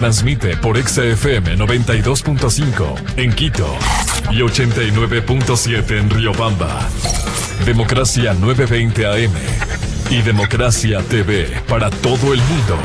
Transmite por XFM 92.5 en Quito y 89.7 en Riobamba. Democracia 920 AM y Democracia TV para todo el mundo.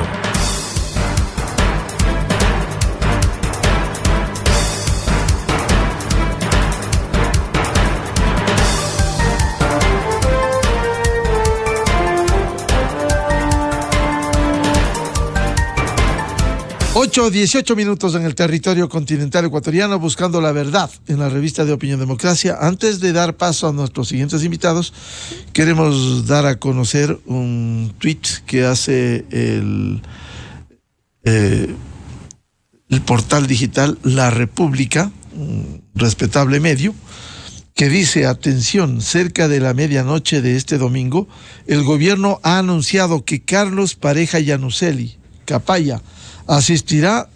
Ocho, 18 minutos en el territorio continental ecuatoriano, buscando la verdad en la revista de Opinión Democracia. Antes de dar paso a nuestros siguientes invitados, queremos dar a conocer un tweet que hace el portal digital La República, un respetable medio, que dice: atención, cerca de la medianoche de este domingo, el gobierno ha anunciado que Carlos Pareja Yanuseli, Capaya, asistirá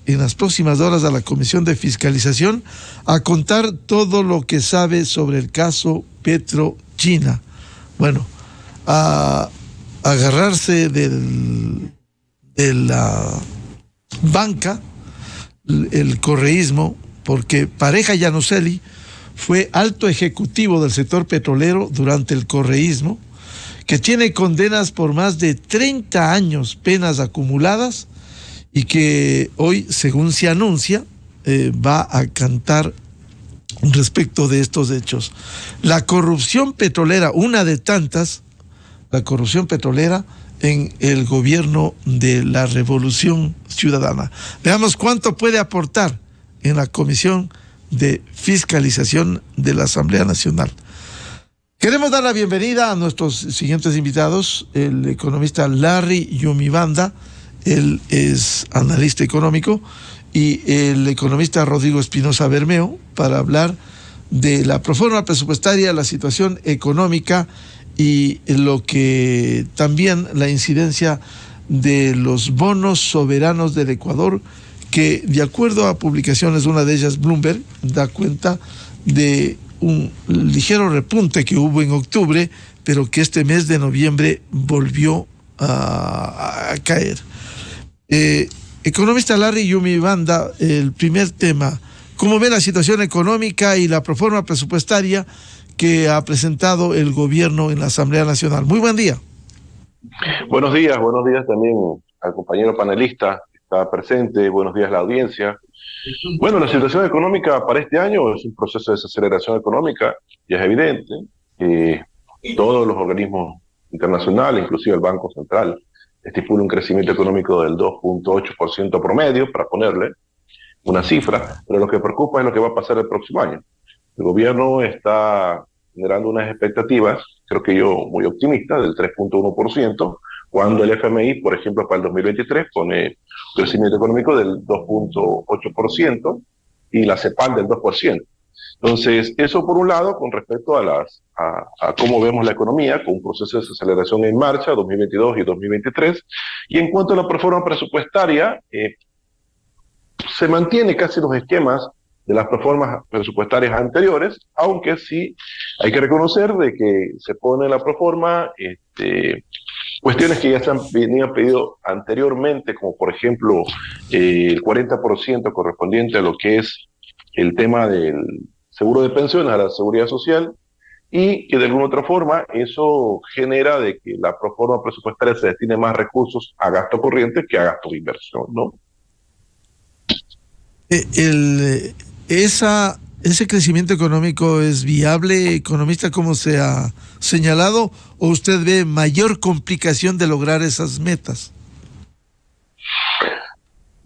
en las próximas horas a la Comisión de Fiscalización a contar todo lo que sabe sobre el caso PetroChina. Bueno, a agarrarse de la banca, el correísmo, porque Pareja Yanuseli fue alto ejecutivo del sector petrolero durante el correísmo, que tiene condenas por más de 30 años, penas acumuladas, y que hoy, según se anuncia, va a cantar respecto de estos hechos. La corrupción petrolera, una de tantas, la corrupción petrolera en el gobierno de la Revolución Ciudadana. Veamos cuánto puede aportar en la Comisión de Fiscalización de la Asamblea Nacional. Queremos dar la bienvenida a nuestros siguientes invitados: el economista Larry Yumibanda. Él es analista económico, y el economista Rodrigo Espinosa Bermeo, para hablar de la proforma presupuestaria, la situación económica y lo que también la incidencia de los bonos soberanos del Ecuador, que de acuerdo a publicaciones, una de ellas Bloomberg, da cuenta de un ligero repunte que hubo en octubre, pero que este mes de noviembre volvió a caer. Economista Larry Yumibanda, el primer tema: ¿cómo ve la situación económica y la proforma presupuestaria que ha presentado el gobierno en la Asamblea Nacional? Muy buen día. Buenos días también al compañero panelista que está presente. Buenos días a la audiencia. Bueno, la situación económica para este año es un proceso de desaceleración económica, y es evidente que todos los organismos internacionales, inclusive el Banco Central, estipula un crecimiento económico del 2.8% promedio, para ponerle una cifra, pero lo que preocupa es lo que va a pasar el próximo año. El gobierno está generando unas expectativas, creo que yo muy optimistas, del 3.1%, cuando el FMI, por ejemplo, para el 2023 pone un crecimiento económico del 2.8% y la CEPAL del 2%. Entonces, eso por un lado, con respecto a cómo vemos la economía, con un proceso de desaceleración en marcha, 2022 y 2023. Y en cuanto a la proforma presupuestaria, se mantiene casi los esquemas de las proformas presupuestarias anteriores, aunque sí hay que reconocer de que se pone en la proforma cuestiones que ya se han pedido anteriormente, como por ejemplo el 40% correspondiente a lo que es el tema del seguro de pensiones, a la seguridad social, y que de alguna otra forma eso genera de que la proforma presupuestaria se destine más recursos a gasto corriente que a gasto de inversión, ¿no? ¿Ese crecimiento económico es viable, economista, como se ha señalado, o usted ve mayor complicación de lograr esas metas?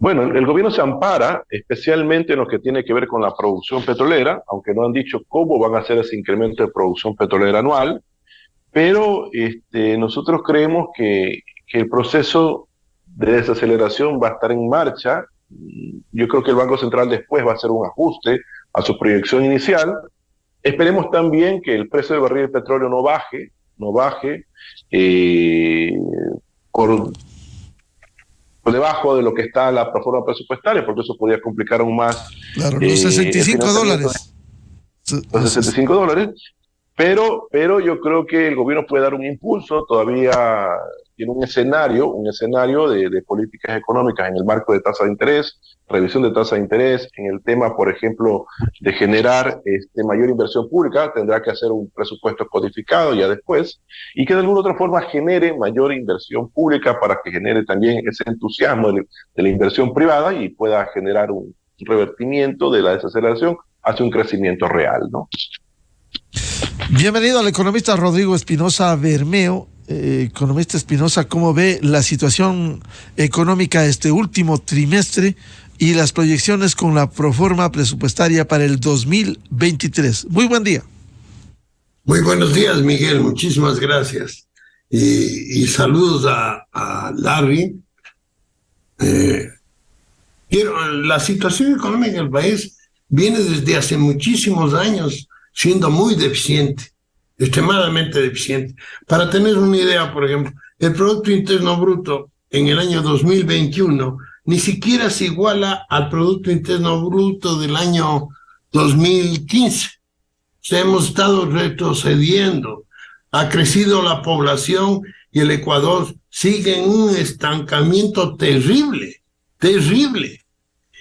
Bueno, el gobierno se ampara especialmente en lo que tiene que ver con la producción petrolera, aunque no han dicho cómo van a hacer ese incremento de producción petrolera anual, pero nosotros creemos que el proceso de desaceleración va a estar en marcha. Yo creo que el Banco Central después va a hacer un ajuste a su proyección inicial. Esperemos también que el precio del barril de petróleo no baje por debajo de lo que está la proforma presupuestaria, porque eso podría complicar aún más. Claro, los $65. Los $65, pero yo creo que el gobierno puede dar un impulso. Todavía tiene un escenario de políticas económicas en el marco de tasa de interés, revisión de tasa de interés, en el tema, por ejemplo, de generar mayor inversión pública, tendrá que hacer un presupuesto codificado ya después, y que de alguna otra forma genere mayor inversión pública para que genere también ese entusiasmo de la inversión privada y pueda generar un revertimiento de la desaceleración hacia un crecimiento real, ¿no? Bienvenido al economista Rodrigo Espinosa Bermeo. Economista Espinosa, ¿cómo ve la situación económica este último trimestre y las proyecciones con la proforma presupuestaria para el 2023? Muy buen día. Muy buenos días, Miguel. Muchísimas gracias. Y saludos a Larry. La situación económica del país viene desde hace muchísimos años siendo muy deficiente, extremadamente deficiente. Para tener una idea, por ejemplo, el Producto Interno Bruto en el año 2021 ni siquiera se iguala al Producto Interno Bruto del año 2015. O sea, hemos estado retrocediendo. Ha crecido la población y el Ecuador sigue en un estancamiento terrible, terrible.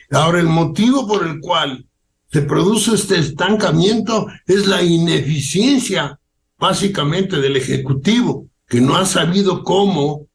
Ahora, el motivo por el cual se produce este estancamiento es la ineficiencia básicamente del Ejecutivo, que no ha sabido cómo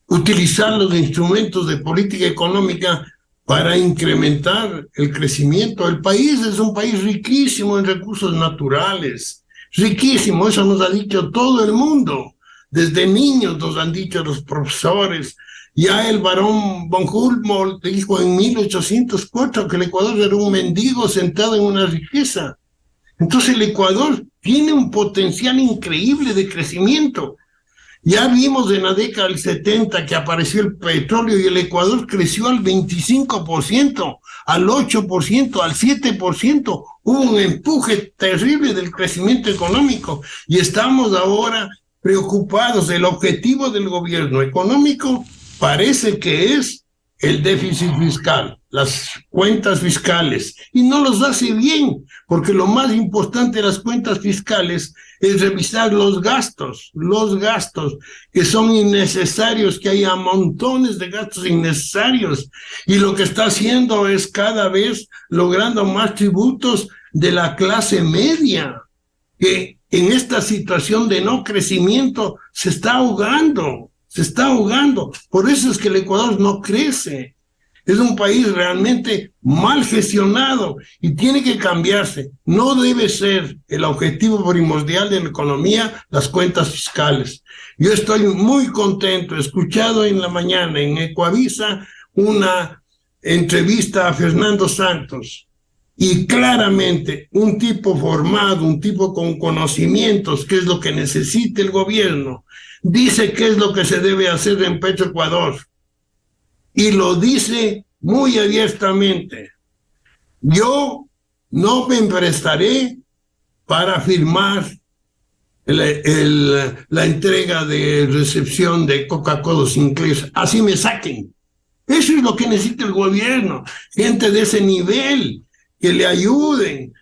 utilizar los instrumentos de política económica para incrementar el crecimiento. El país es un país riquísimo en recursos naturales, riquísimo, eso nos ha dicho todo el mundo, desde niños nos han dicho los profesores. Ya el barón von Humboldt dijo en 1804 que el Ecuador era un mendigo sentado en una riqueza. Entonces el Ecuador tiene un potencial increíble de crecimiento. Ya vimos en la década del 70 que apareció el petróleo y el Ecuador creció al 25%, al 8%, al 7%. Hubo un empuje terrible del crecimiento económico y estamos ahora preocupados. El objetivo del gobierno económico parece que es el déficit fiscal, las cuentas fiscales, y no los hace bien, porque lo más importante de las cuentas fiscales es revisar los gastos que son innecesarios, que haya montones de gastos innecesarios, y lo que está haciendo es cada vez logrando más tributos de la clase media, que en esta situación de no crecimiento se está ahogando. Por eso es que el Ecuador no crece. Es un país realmente mal gestionado y tiene que cambiarse. No debe ser el objetivo primordial de la economía las cuentas fiscales. Yo estoy muy contento. He escuchado en la mañana en Ecuavisa una entrevista a Fernando Santos y claramente un tipo formado, un tipo con conocimientos, que es lo que necesita el gobierno, dice qué es lo que se debe hacer en Petroecuador y lo dice muy abiertamente. Yo no me prestaré para firmar la entrega de recepción de Coca-Cola Sinclair, así me saquen. Eso es lo que necesita el gobierno, gente de ese nivel que le ayuden.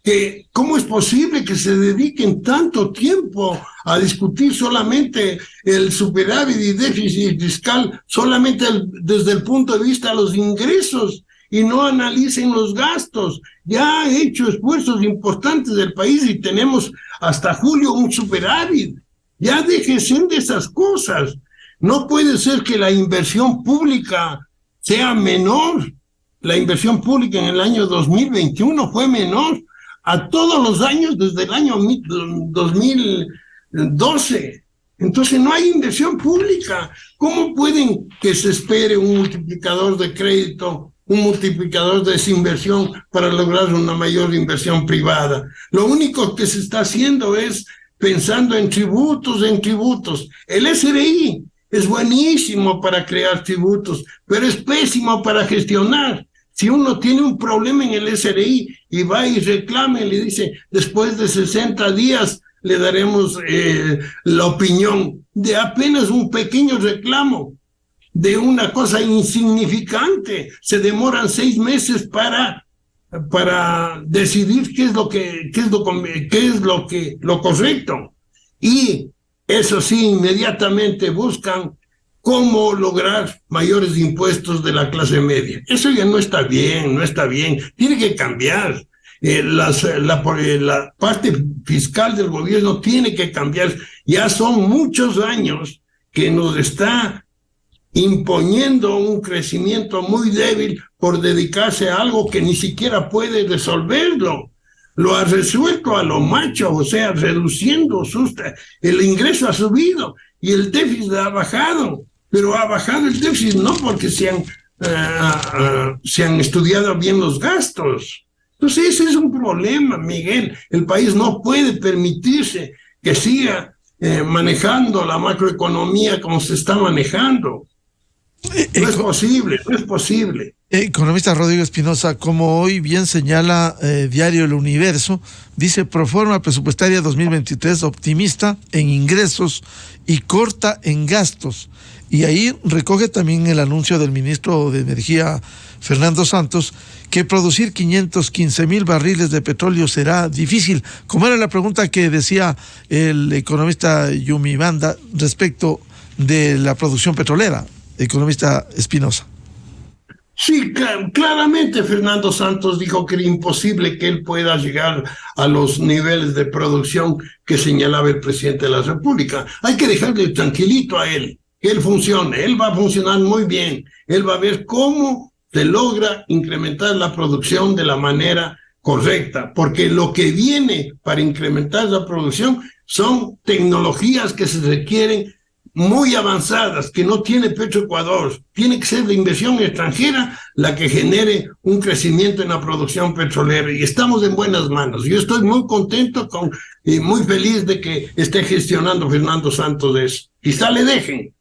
Que ¿cómo es posible que se dediquen tanto tiempo a discutir solamente el superávit y déficit fiscal, solamente desde el punto de vista de los ingresos, y no analicen los gastos? Ya ha hecho esfuerzos importantes del país y tenemos hasta julio un superávit. Ya déjense de esas cosas. No puede ser que la inversión pública sea menor. La inversión pública en el año 2021 fue menor a todos los años desde el año 2012. Entonces no hay inversión pública. ¿Cómo pueden que se espere un multiplicador de crédito, un multiplicador de desinversión para lograr una mayor inversión privada? Lo único que se está haciendo es pensando en tributos, El SRI es buenísimo para crear tributos, pero es pésimo para gestionar. Si uno tiene un problema en el SRI y va y reclama y le dice, después de 60 días le daremos la opinión de apenas un pequeño reclamo, de una cosa insignificante, se demoran 6 meses para decidir qué es lo correcto. Y Eso sí, inmediatamente buscan cómo lograr mayores impuestos de la clase media. Eso ya no está bien, no está bien. Tiene que cambiar. La parte fiscal del gobierno tiene que cambiar. Ya son muchos años que nos está imponiendo un crecimiento muy débil por dedicarse a algo que ni siquiera puede resolverlo. Lo ha resuelto a lo macho, o sea, reduciendo el ingreso ha subido y el déficit ha bajado, pero ha bajado el déficit no porque se han estudiado bien los gastos. Entonces ese es un problema, Miguel. El país no puede permitirse que siga manejando la macroeconomía como se está manejando. No es posible, no es posible. Economista Rodrigo Espinosa, como hoy bien señala Diario El Universo, dice proforma presupuestaria 2023 optimista en ingresos y corta en gastos. Y ahí recoge también el anuncio del ministro de Energía, Fernando Santos, que producir 515,000 barriles de petróleo será difícil. Como era la pregunta que decía el economista Yumi Banda respecto de la producción petrolera, economista Espinosa. Sí, claramente Fernando Santos dijo que era imposible que él pueda llegar a los niveles de producción que señalaba el presidente de la República. Hay que dejarle tranquilito a él, que él funcione, él va a funcionar muy bien, él va a ver cómo se logra incrementar la producción de la manera correcta, porque lo que viene para incrementar la producción son tecnologías que se requieren muy avanzadas, que no tiene Petroecuador. Tiene que ser de inversión extranjera la que genere un crecimiento en la producción petrolera, y estamos en buenas manos. Yo estoy muy contento y muy feliz de que esté gestionando Fernando Santos de eso. Quizá le dejen.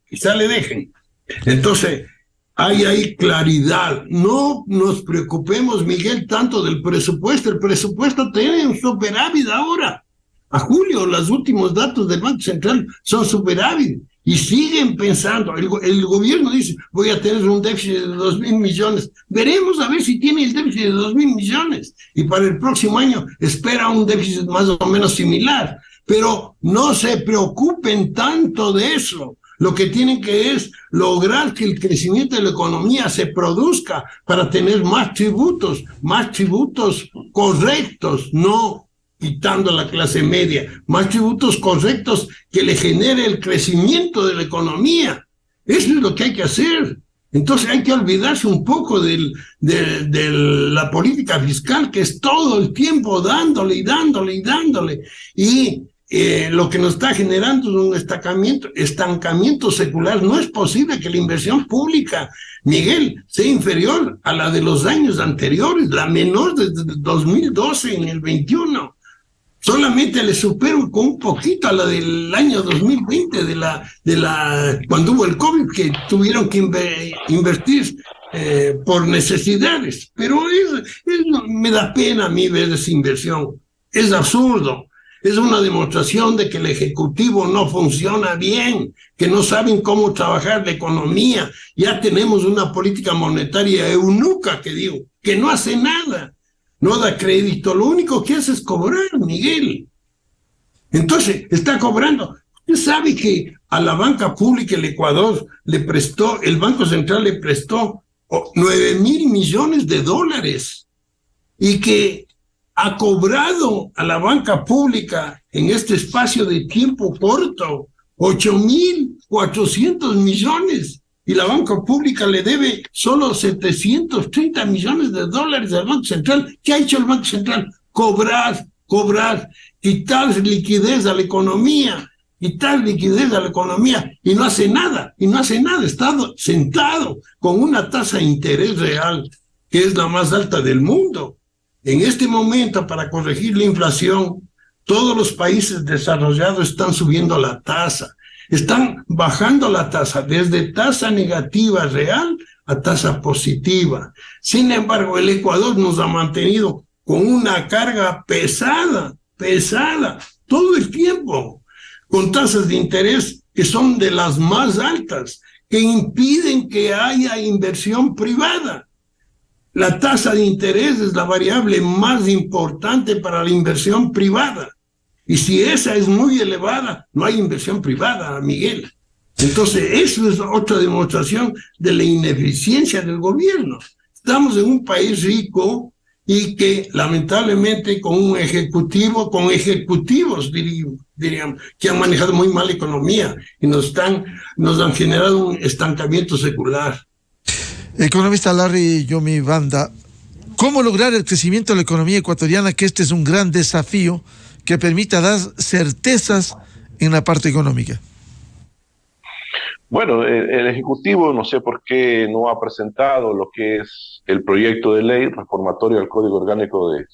Entonces, hay ahí claridad. No nos preocupemos, Miguel, tanto del presupuesto. El presupuesto tiene un superávit ahora. A julio, los últimos datos del Banco Central son superávit. Y siguen pensando, el gobierno dice, voy a tener un déficit de 2,000 millones. Veremos a ver si tiene el déficit de 2,000 millones. Y para el próximo año espera un déficit más o menos similar. Pero no se preocupen tanto de eso. Lo que tienen que es lograr que el crecimiento de la economía se produzca para tener más tributos correctos, no quitando a la clase media, más tributos correctos que le genere el crecimiento de la economía. Eso es lo que hay que hacer. Entonces hay que olvidarse un poco de la política fiscal, que es todo el tiempo dándole. Y lo que nos está generando es un estancamiento secular. No es posible que la inversión pública, Miguel, sea inferior a la de los años anteriores, la menor desde 2012 en el 21. Solamente le supero con un poquito a la del año 2020, cuando hubo el COVID, que tuvieron que invertir por necesidades. Pero me da pena a mí ver esa inversión. Es absurdo. Es una demostración de que el Ejecutivo no funciona bien, que no saben cómo trabajar la economía. Ya tenemos una política monetaria eunuca, que no hace nada. No da crédito, lo único que hace es cobrar, Miguel. Entonces, está cobrando. Usted sabe que a la banca pública el Ecuador el Banco Central le prestó 9,000 millones de dólares y que ha cobrado a la banca pública en este espacio de tiempo corto 8,400 millones. Y la banca pública le debe solo 730 millones de dólares al Banco Central. ¿Qué ha hecho el Banco Central? Cobrar, quitar liquidez a la economía, y no hace nada, está sentado con una tasa de interés real que es la más alta del mundo. En este momento, para corregir la inflación, todos los países desarrollados están subiendo la tasa. Están bajando la tasa desde tasa negativa real a tasa positiva. Sin embargo, el Ecuador nos ha mantenido con una carga pesada, todo el tiempo, con tasas de interés que son de las más altas, que impiden que haya inversión privada. La tasa de interés es la variable más importante para la inversión privada. Y si esa es muy elevada, no hay inversión privada, Miguel. Entonces, eso es otra demostración de la ineficiencia del gobierno. Estamos en un país rico y que lamentablemente con un ejecutivo, con ejecutivos diríamos, que han manejado muy mal la economía y nos han generado un estancamiento secular. Economista Larry Yomi Banda, ¿cómo lograr el crecimiento de la economía ecuatoriana? Que este es un gran desafío que permita dar certezas en la parte económica. Bueno, el Ejecutivo no sé por qué no ha presentado lo que es el proyecto de ley reformatorio al Código Orgánico de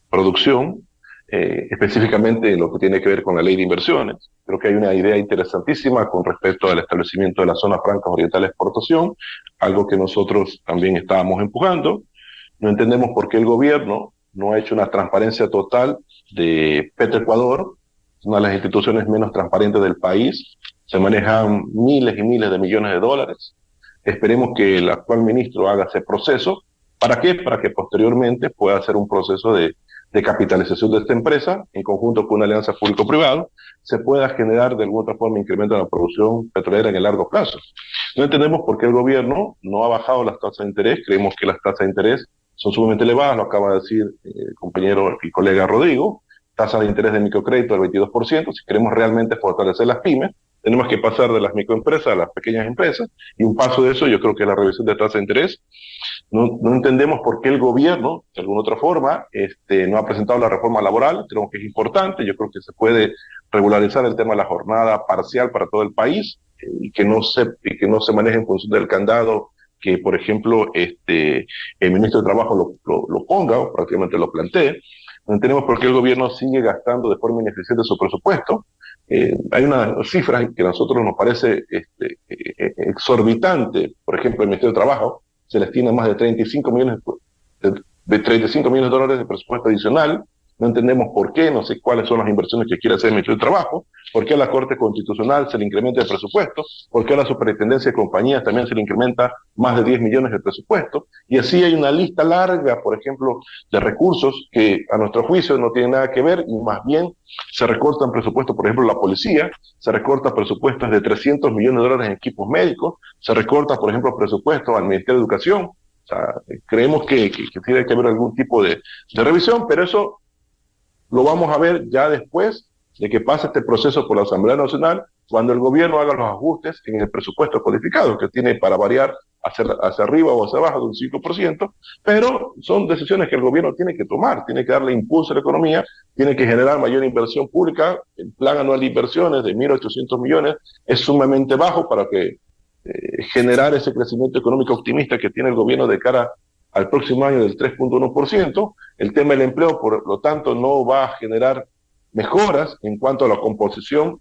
Producción, específicamente lo que tiene que ver con la ley de inversiones. Creo que hay una idea interesantísima con respecto al establecimiento de la zona franca oriental de exportación, algo que nosotros también estábamos empujando. No entendemos por qué el gobierno no ha hecho una transparencia total de Petroecuador, una de las instituciones menos transparentes del país. Se manejan miles y miles de millones de dólares. Esperemos que el actual ministro haga ese proceso. ¿Para qué? Para que posteriormente pueda hacer un proceso de capitalización de esta empresa, en conjunto con una alianza público-privada, se pueda generar de alguna otra forma incremento en la producción petrolera en el largo plazo. No entendemos por qué el gobierno no ha bajado las tasas de interés. Creemos que las tasas de interés son sumamente elevadas, lo acaba de decir el compañero y colega Rodrigo, tasas de interés de microcrédito del 22%. Si queremos realmente fortalecer las pymes, tenemos que pasar de las microempresas a las pequeñas empresas, y un paso de eso yo creo que es la revisión de tasa de interés. No entendemos por qué el gobierno, de alguna otra forma, no ha presentado la reforma laboral. Creo que es importante. Yo creo que se puede regularizar el tema de la jornada parcial para todo el país, y que no se maneje en función del candado que, por ejemplo, el ministro de Trabajo lo ponga o prácticamente lo plantee. No entendemos por qué el gobierno sigue gastando de forma ineficiente su presupuesto. Hay una cifra que a nosotros nos parece exorbitante. Por ejemplo, el Ministerio de Trabajo se le estima más de 35 millones de dólares de presupuesto adicional. No entendemos por qué, no sé cuáles son las inversiones que quiere hacer el Ministerio de Trabajo, por qué a la Corte Constitucional se le incrementa el presupuesto, por qué a la Superintendencia de Compañías también se le incrementa más de 10 millones de presupuesto, y así hay una lista larga, por ejemplo, de recursos que a nuestro juicio no tienen nada que ver, y más bien se recortan presupuestos, por ejemplo, la policía, se recorta presupuestos de 300 millones de dólares en equipos médicos, se recorta, por ejemplo, presupuestos al Ministerio de Educación. O sea, creemos que tiene que haber algún tipo de revisión, pero eso lo vamos a ver ya después de que pase este proceso por la Asamblea Nacional, cuando el gobierno haga los ajustes en el presupuesto codificado, que tiene para variar hacia arriba o hacia abajo de un 5%, pero son decisiones que el gobierno tiene que tomar, tiene que darle impulso a la economía, tiene que generar mayor inversión pública. El plan anual de inversiones de 1.800 millones es sumamente bajo para que generar ese crecimiento económico optimista que tiene el gobierno de cara al próximo año del 3.1%. El tema del empleo, por lo tanto, no va a generar mejoras en cuanto a la composición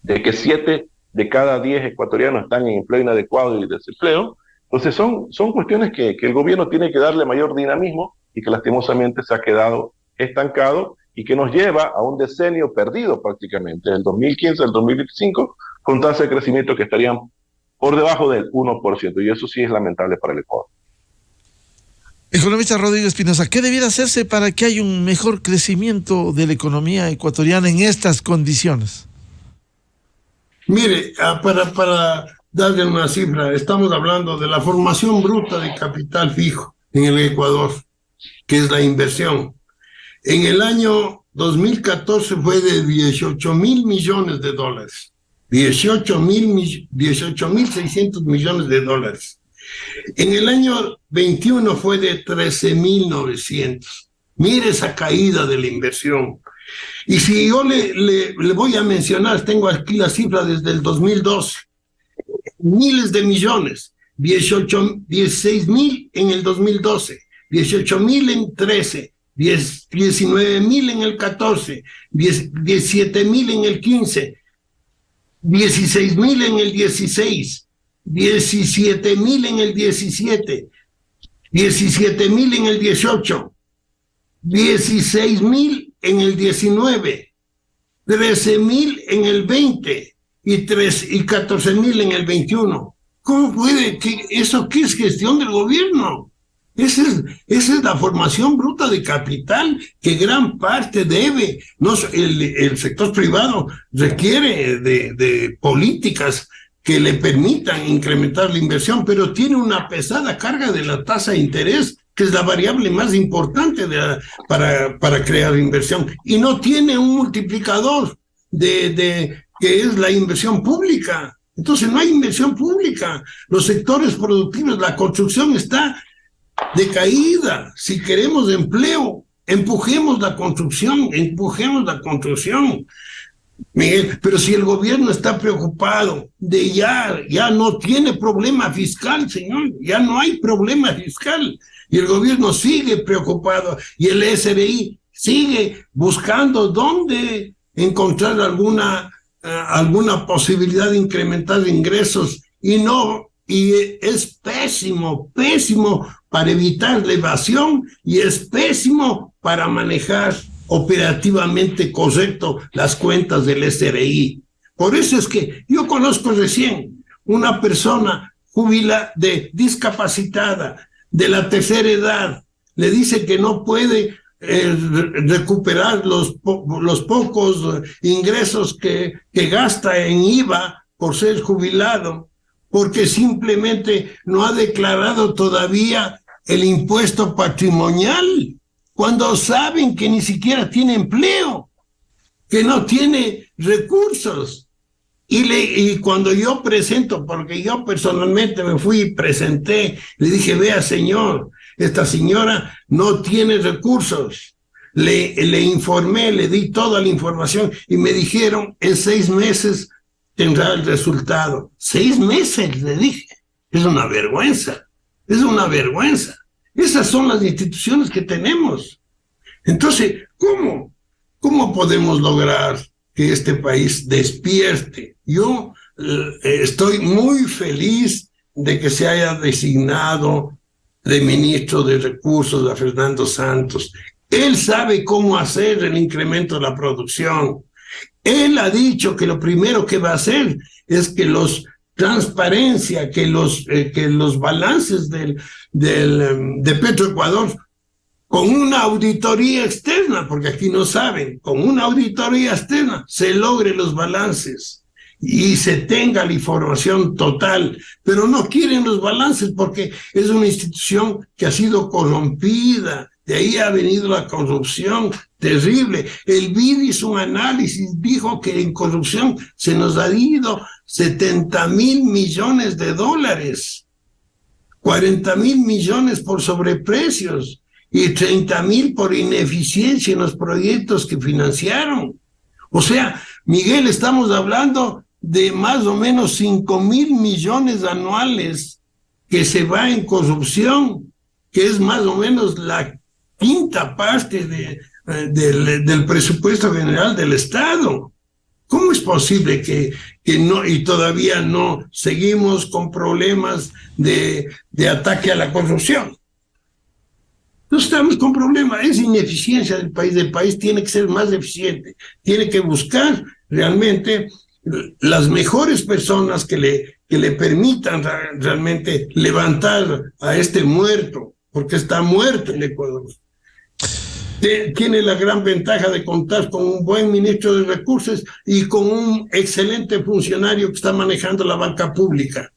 de que 7 de cada 10 ecuatorianos están en empleo inadecuado y desempleo. Entonces son cuestiones que el gobierno tiene que darle mayor dinamismo, y que lastimosamente se ha quedado estancado y que nos lleva a un decenio perdido prácticamente, del 2015 al 2025, con tasas de crecimiento que estarían por debajo del 1%, y eso sí es lamentable para el Ecuador. Economista Rodrigo Espinosa, ¿qué debiera hacerse para que haya un mejor crecimiento de la economía ecuatoriana en estas condiciones? Mire, para darle una cifra, estamos hablando de la formación bruta de capital fijo en el Ecuador, que es la inversión. En el año 2014 fue de 18.000 millones de dólares, 18.600 millones de dólares. En el año 21 fue de 13.900. Mire esa caída de la inversión. Y si yo le voy a mencionar, tengo aquí la cifra desde el 2012, miles de millones, 16.000 en el 2012, 18.000 en 13, 19.000 en el 14, 17.000 en el 15, 16.000 en el 16, 17.000 en el 17, 17.000 en el 18, 16.000 en el 19, 13.000 en el 20 y 14.000 en el 21. ¿Cómo puede que eso qué es gestión del gobierno? Esa es la formación bruta de capital que gran parte debe. No, el sector privado requiere de políticas que le permitan incrementar la inversión, pero tiene una pesada carga de la tasa de interés, que es la variable más importante para crear inversión, y no tiene un multiplicador que es la inversión pública. Entonces no hay inversión pública. Los sectores productivos, la construcción está decaída. Si queremos empleo, empujemos la construcción. Miguel, pero si el gobierno está preocupado de ya no tiene problema fiscal, señor, ya no hay problema fiscal, y el gobierno sigue preocupado, y el SRI sigue buscando dónde encontrar alguna posibilidad de incrementar ingresos, y es pésimo para evitar la evasión, y es pésimo para manejar operativamente correcto las cuentas del SRI. Por eso es que yo conozco recién una persona discapacitada de la tercera edad, le dice que no puede recuperar los pocos ingresos que gasta en IVA por ser jubilado, porque simplemente no ha declarado todavía el impuesto patrimonial, cuando saben que ni siquiera tiene empleo, que no tiene recursos. Y cuando yo presento, porque yo personalmente me fui y presenté, le dije, vea señor, esta señora no tiene recursos. Le informé, le di toda la información y me dijeron, en 6 meses tendrá el resultado. 6 meses, le dije. Es una vergüenza. Esas son las instituciones que tenemos. Entonces, ¿cómo podemos lograr que este país despierte? Yo estoy muy feliz de que se haya designado de ministro de Recursos a Fernando Santos. Él sabe cómo hacer el incremento de la producción. Él ha dicho que lo primero que va a hacer es que los balances de Petroecuador, con una auditoría externa, porque aquí no saben, con una auditoría externa se logre los balances y se tenga la información total, pero no quieren los balances porque es una institución que ha sido corrompida. De ahí ha venido la corrupción terrible. El BID hizo un análisis, dijo que en corrupción se nos ha ido 70,000 millones de dólares, 40,000 millones por sobreprecios y 30,000 por ineficiencia en los proyectos que financiaron. O sea, Miguel, estamos hablando de más o menos 5,000 millones anuales que se va en corrupción, que es más o menos la quinta parte del presupuesto general del Estado. ¿Cómo es posible que no, y todavía no seguimos con problemas de ataque a la corrupción? No estamos con problemas, es ineficiencia del país. El país tiene que ser más eficiente, tiene que buscar realmente las mejores personas que le permitan realmente levantar a este muerto, porque está muerto el Ecuador. Tiene la gran ventaja de contar con un buen ministro de Recursos y con un excelente funcionario que está manejando la banca pública,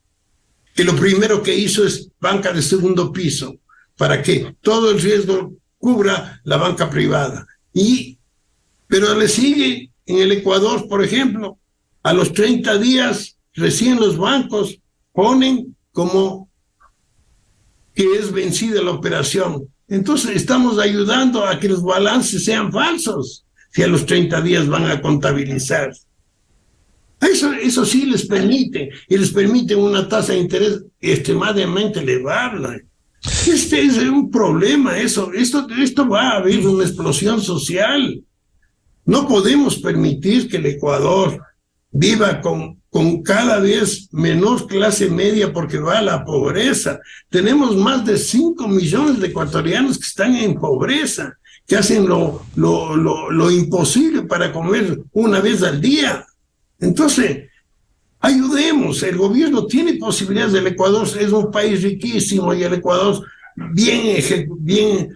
que lo primero que hizo es banca de segundo piso, para que todo el riesgo cubra la banca privada. Pero le sigue en el Ecuador, por ejemplo, a los 30 días recién los bancos ponen como que es vencida la operación. Entonces estamos ayudando a que los balances sean falsos, si a los 30 días van a contabilizar. Eso sí les permite, y les permite una tasa de interés extremadamente elevada. Este es un problema, esto va a haber una explosión social. No podemos permitir que el Ecuador viva con cada vez menor clase media porque va a la pobreza. Tenemos más de 5 millones de ecuatorianos que están en pobreza, que hacen lo imposible para comer una vez al día. Entonces, ayudemos. El gobierno tiene posibilidades. El Ecuador es un país riquísimo y el Ecuador bien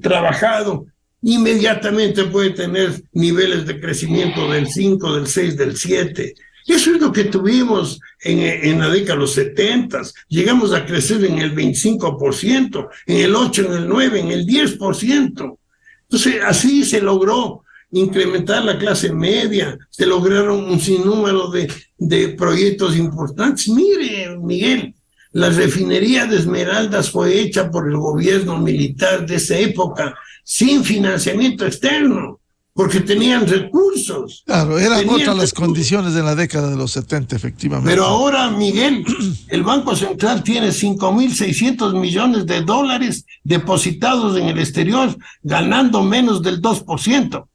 trabajado, inmediatamente puede tener niveles de crecimiento del 5, del 6, del 7. Eso es lo que tuvimos en la década de los 70. Llegamos a crecer en el 25%, en el 8, en el 9, en el 10%. Entonces, así se logró incrementar la clase media, se lograron un sinnúmero de proyectos importantes. Mire, Miguel, la refinería de Esmeraldas fue hecha por el gobierno militar de esa época, sin financiamiento externo, porque tenían recursos. Claro, eran otras las condiciones de la década de los 70, efectivamente. Pero ahora, Miguel, el Banco Central tiene 5.600 millones de dólares depositados en el exterior, ganando menos del 2%.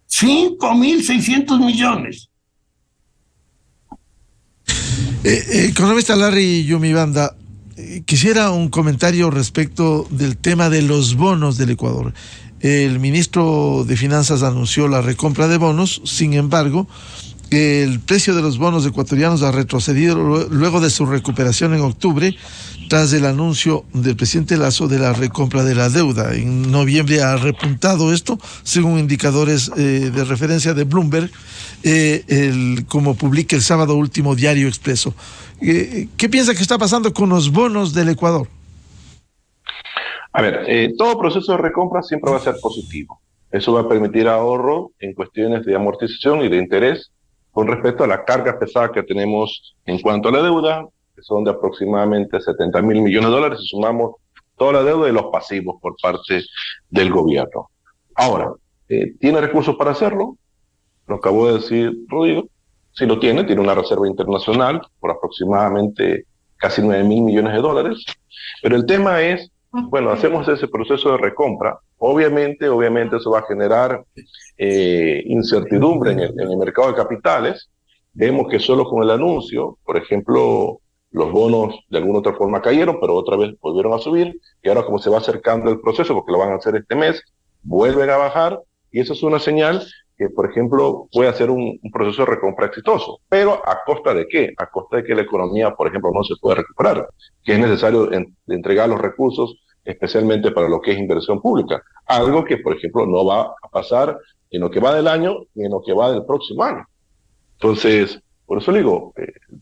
5.600 millones. Economista Larry Yumibanda, quisiera un comentario respecto del tema de los bonos del Ecuador. El ministro de Finanzas anunció la recompra de bonos, sin embargo, el precio de los bonos ecuatorianos ha retrocedido luego de su recuperación en octubre, tras el anuncio del presidente Lasso de la recompra de la deuda. En noviembre ha repuntado esto, según indicadores de referencia de Bloomberg, como publica el sábado último Diario Expreso. ¿Qué piensa que está pasando con los bonos del Ecuador? A ver, todo proceso de recompra siempre va a ser positivo. Eso va a permitir ahorro en cuestiones de amortización y de interés con respecto a la carga pesada que tenemos en cuanto a la deuda, que son de aproximadamente 70.000 millones de dólares, si sumamos toda la deuda y los pasivos por parte del gobierno. Ahora, ¿tiene recursos para hacerlo? Lo acabó de decir Rodrigo. Sí lo tiene una reserva internacional por aproximadamente casi 9.000 millones de dólares. Pero el tema es, bueno, hacemos ese proceso de recompra. Obviamente eso va a generar incertidumbre en el mercado de capitales. Vemos que solo con el anuncio, por ejemplo, los bonos de alguna otra forma cayeron, pero otra vez volvieron a subir, y ahora como se va acercando el proceso, porque lo van a hacer este mes, vuelven a bajar, y eso es una señal que, por ejemplo, puede ser un proceso de recompra exitoso. Pero ¿a costa de qué? A costa de que la economía, por ejemplo, no se puede recuperar, que es necesario entregar los recursos, especialmente para lo que es inversión pública. Algo que, por ejemplo, no va a pasar en lo que va del año y en lo que va del próximo año. Entonces, por eso digo,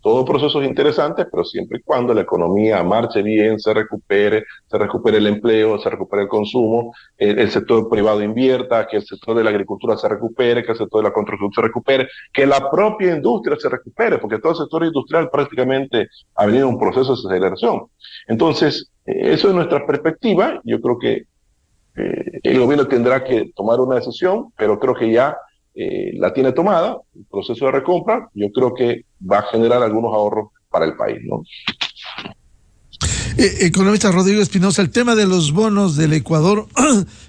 todo proceso es interesante, pero siempre y cuando la economía marche bien, se recupere el empleo, se recupere el consumo, el sector privado invierta, que el sector de la agricultura se recupere, que el sector de la construcción se recupere, que la propia industria se recupere, porque todo el sector industrial prácticamente ha venido un proceso de aceleración. Entonces, eso es nuestra perspectiva. Yo creo que el gobierno tendrá que tomar una decisión, pero creo que ya la tiene tomada, el proceso de recompra. Yo creo que va a generar algunos ahorros para el país, ¿no? Economista Rodrigo Espinosa, el tema de los bonos del Ecuador,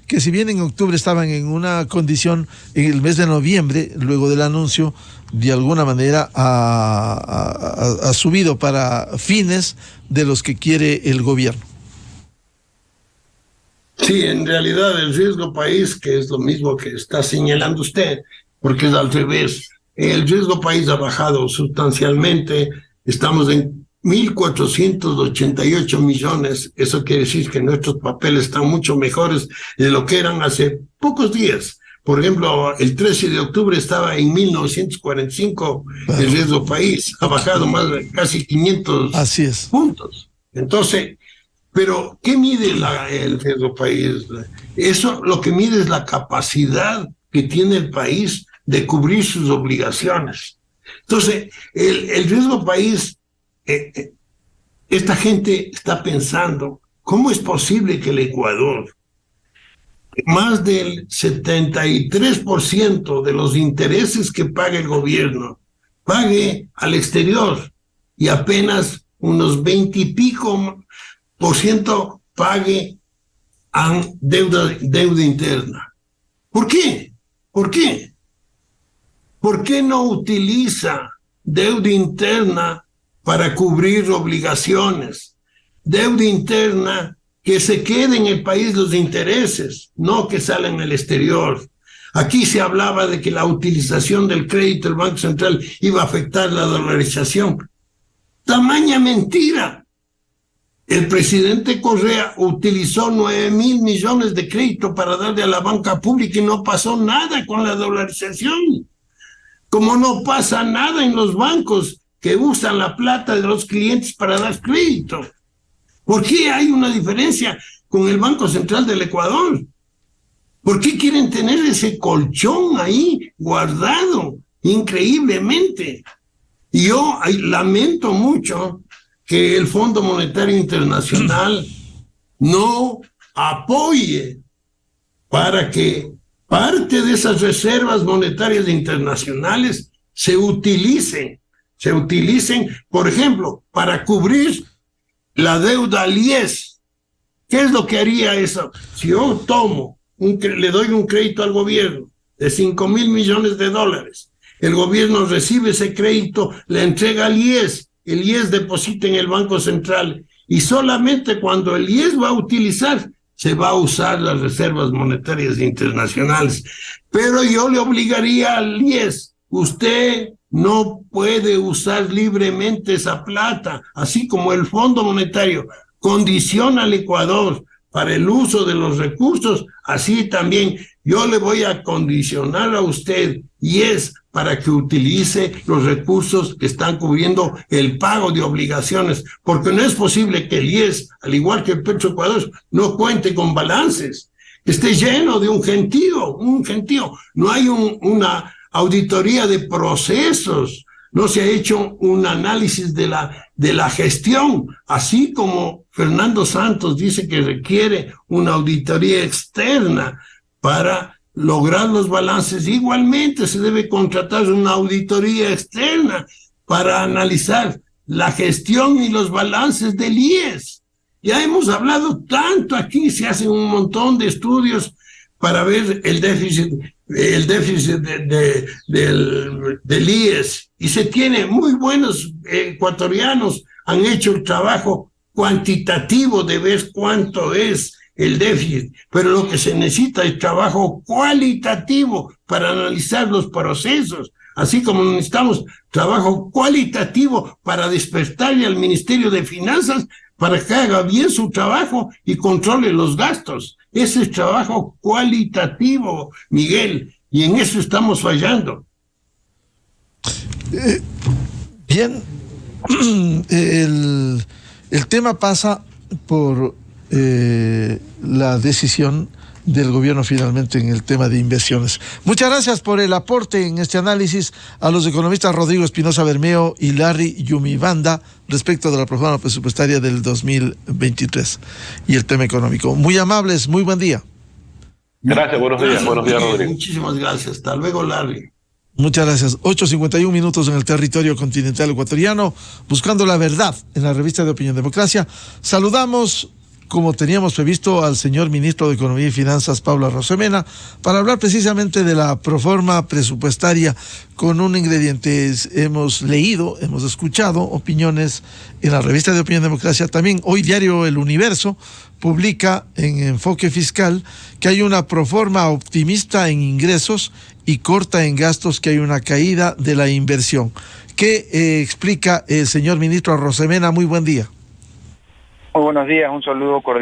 que si bien en octubre estaban en una condición, en el mes de noviembre, luego del anuncio, de alguna manera ha subido para fines de los que quiere el gobierno. Sí, en realidad el riesgo país, que es lo mismo que está señalando usted, porque es al revés. El riesgo país ha bajado sustancialmente, estamos en 1.488 millones, eso quiere decir que nuestros papeles están mucho mejores de lo que eran hace pocos días. Por ejemplo, el 13 de octubre estaba en 1.945 el riesgo país, ha bajado más de casi 500 Así es. puntos. Entonces, pero ¿qué mide el riesgo país? Eso lo que mide es la capacidad que tiene el país de cubrir sus obligaciones. Entonces, el riesgo país, esta gente está pensando, ¿cómo es posible que el Ecuador, más del 73% de los intereses que paga el gobierno, pague al exterior y apenas unos 20 y pico % pague a deuda interna? ¿Por qué? ¿Por qué? ¿Por qué no utiliza deuda interna para cubrir obligaciones? Deuda interna que se quede en el país los intereses, no que salgan al exterior. Aquí se hablaba de que la utilización del crédito del Banco Central iba a afectar la dolarización. ¡Tamaña mentira! El presidente Correa utilizó 9.000 millones de crédito para darle a la banca pública y no pasó nada con la dolarización. Como no pasa nada en los bancos que usan la plata de los clientes para dar crédito. ¿Por qué hay una diferencia con el Banco Central del Ecuador? ¿Por qué quieren tener ese colchón ahí guardado increíblemente? Y yo lamento mucho que el Fondo Monetario Internacional no apoye para que parte de esas reservas monetarias internacionales se utilicen, por ejemplo, para cubrir la deuda al IES. ¿Qué es lo que haría eso? Si yo le doy un crédito al gobierno de 5.000 millones de dólares, el gobierno recibe ese crédito, le entrega al IES, el IES deposita en el Banco Central y solamente cuando el IES va a utilizar, se va a usar las reservas monetarias internacionales. Pero yo le obligaría al IES, usted no puede usar libremente esa plata, así como el Fondo Monetario condiciona al Ecuador para el uso de los recursos, así también yo le voy a condicionar a usted, y es para que utilice los recursos que están cubriendo el pago de obligaciones, porque no es posible que el IES, al igual que el Petroecuador, no cuente con balances, que esté lleno de un gentío. No hay una auditoría de procesos, no se ha hecho un análisis de la gestión, así como Fernando Santos dice que requiere una auditoría externa para lograr los balances. Igualmente se debe contratar una auditoría externa para analizar la gestión y los balances del IES. Ya hemos hablado tanto aquí, se hacen un montón de estudios para ver el déficit del IES, y se tiene muy buenos ecuatorianos, han hecho el trabajo cuantitativo de ver cuánto es el déficit, pero lo que se necesita es trabajo cualitativo para analizar los procesos, así como necesitamos trabajo cualitativo para despertarle al Ministerio de Finanzas para que haga bien su trabajo y controle los gastos. Ese es trabajo cualitativo, Miguel, y en eso estamos fallando. Bien, el tema pasa por la decisión del gobierno finalmente en el tema de inversiones. Muchas gracias por el aporte en este análisis a los economistas Rodrigo Espinosa Bermeo y Larry Yumibanda respecto de la prórroga presupuestaria del 2023 y el tema económico. Muy amables, muy buen día. Gracias, buenos días, Rodrigo. Muchísimas gracias, hasta luego, Larry. Muchas gracias. 8:51 minutos en el territorio continental ecuatoriano, buscando la verdad en la revista de Opinión Democracia. Saludamos, como teníamos previsto, al señor ministro de Economía y Finanzas, Pablo Arosemena, para hablar precisamente de la proforma presupuestaria con un ingrediente. Hemos leído, hemos escuchado opiniones en la revista de Opinión Democracia. También hoy diario El Universo publica en Enfoque Fiscal que hay una proforma optimista en ingresos y corta en gastos, que hay una caída de la inversión. ¿Qué explica el señor ministro Arosemena? Muy buen día. Muy buenos días, un saludo cordial